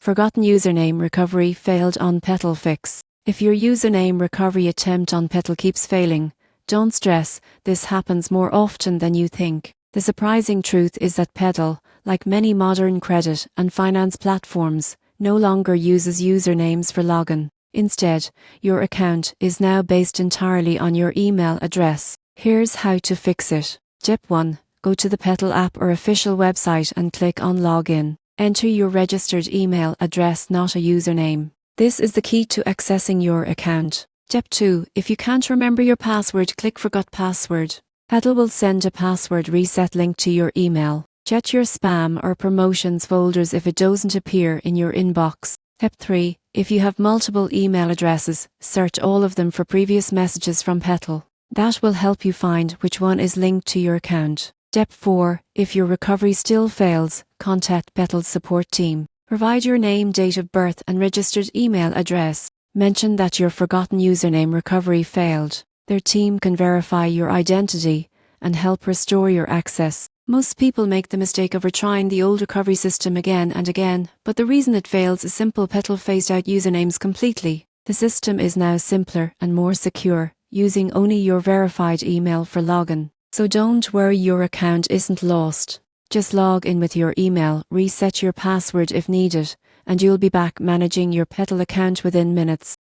Forgotten username recovery failed on Petal Fix. If your username recovery attempt on Petal keeps failing, don't stress, this happens more often than you think. The surprising truth is that Petal, like many modern credit and finance platforms, no longer uses usernames for login. Instead, your account is now based entirely on your email address. Here's how to fix it. Step 1. Go to the Petal app or official website and click on Login. Enter your registered email address, not a username. This is the key to accessing your account. Step 2. If you can't remember your password, click Forgot Password. Petal will send a password reset link to your email. Check your spam or promotions folders if it doesn't appear in your inbox. Step 3. If you have multiple email addresses, search all of them for previous messages from Petal. That will help you find which one is linked to your account. Step 4. If your recovery still fails, contact Petal's support team. Provide your name, date of birth, and registered email address. Mention that your forgotten username recovery failed. Their team can verify your identity and help restore your access. Most people make the mistake of retrying the old recovery system again and again, but the reason it fails is simple. Petal phased out usernames completely. The system is now simpler and more secure, using only your verified email for login. So don't worry, your account isn't lost. Just log in with your email, reset your password if needed, and you'll be back managing your Petal account within minutes.